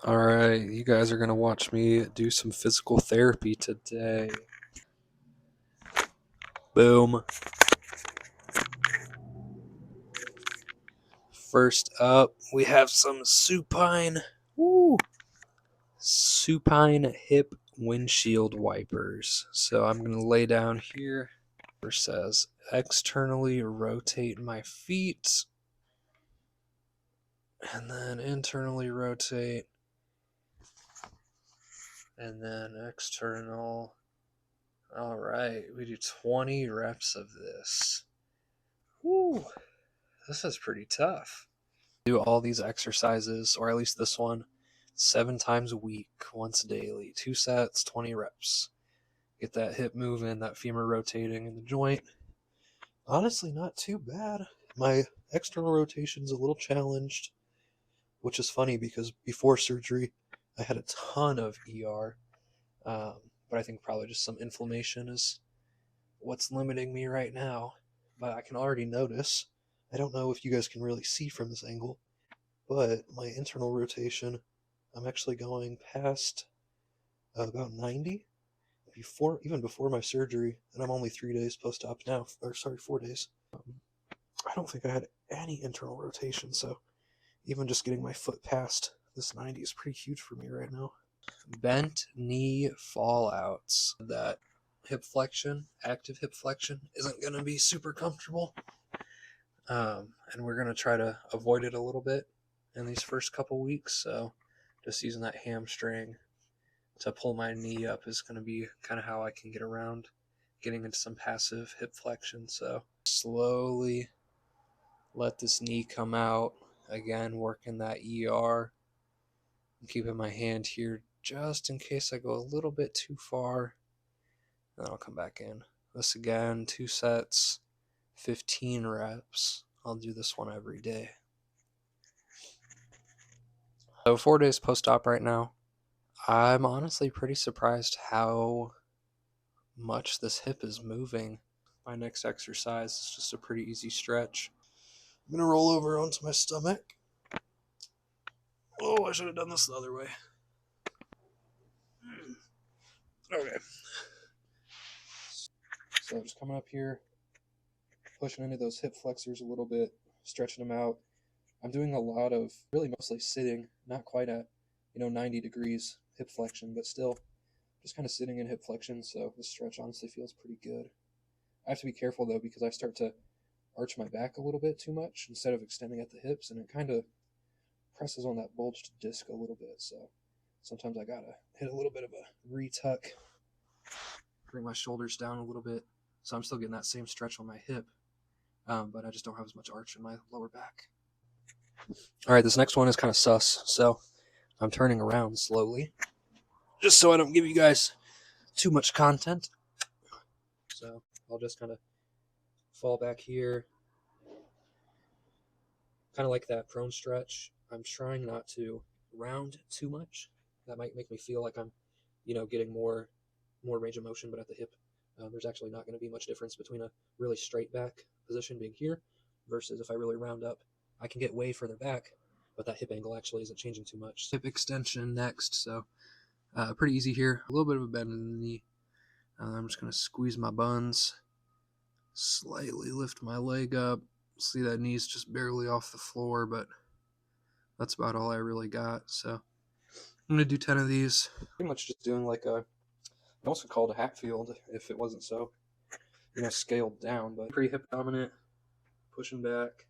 Alright, you guys are gonna watch me do some physical therapy today. Boom. First up, we have some supine. Woo! Supine hip windshield wipers. So I'm gonna lay down here. It says externally rotate my feet. And then internally rotate. And then external. Alright, we do 20 reps of this. Woo! This is pretty tough. Do all these exercises, or at least this one, 7 times a week, once daily. 2 sets, 20 reps. Get that hip moving, that femur rotating in the joint. Honestly, not too bad. My external rotation's a little challenged, which is funny because before surgery, I had a ton of ER. But I think probably just some inflammation is what's limiting me right now. But I can already notice, I don't know if you guys can really see from this angle, but my internal rotation, I'm actually going past about 90 even before my surgery, and I'm only 3 days post-op now, or sorry, 4 days. I don't think I had any internal rotation, so even just getting my foot past this 90 is pretty huge for me right now. Bent knee fallouts. That hip flexion, active hip flexion, isn't going to be super comfortable. And we're going to try to avoid it a little bit in these first couple weeks. So just using that hamstring to pull my knee up is going to be kind of how I can get around getting into some passive hip flexion. So slowly let this knee come out. Again, working that ER. I'm keeping my hand here just in case I go a little bit too far. Then I'll come back in. This again, 2 sets, 15 reps. I'll do this one every day. So 4 days post-op right now. I'm honestly pretty surprised how much this hip is moving. My next exercise is just a pretty easy stretch. I'm going to roll over onto my stomach. Oh, I should have done this the other way. Okay. So just coming up here, pushing into those hip flexors a little bit, stretching them out. I'm doing a lot of, really mostly sitting, not quite at, 90 degrees hip flexion, but still just kind of sitting in hip flexion, so this stretch honestly feels pretty good. I have to be careful though because I start to arch my back a little bit too much instead of extending at the hips, and it kind of presses on that bulged disc a little bit, so sometimes I gotta hit a little bit of a retuck, bring my shoulders down a little bit, so I'm still getting that same stretch on my hip, but I just don't have as much arch in my lower back. All right, this next one is kind of sus, so I'm turning around slowly, just so I don't give you guys too much content. So I'll just kind of fall back here, kind of like that prone stretch. I'm trying not to round too much. That might make me feel like I'm, getting more range of motion, but at the hip, there's actually not going to be much difference between a really straight back position being here versus if I really round up. I can get way further back, but that hip angle actually isn't changing too much. Hip extension next, so pretty easy here. A little bit of a bend in the knee. I'm just going to squeeze my buns, slightly lift my leg up. See that knee's just barely off the floor, but that's about all I really got. So I'm going to do 10 of these. Pretty much just doing like I also called a Hatfield if it wasn't so, scaled down, but pretty hip dominant, pushing back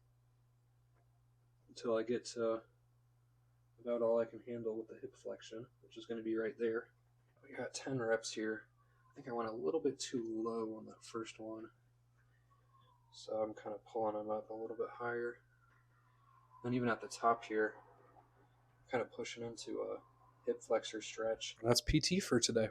until I get to about all I can handle with the hip flexion, which is going to be right there. We got 10 reps here. I think I went a little bit too low on that first one, so I'm kind of pulling them up a little bit higher. And even at the top here, kind of pushing into a hip flexor stretch. That's PT for today.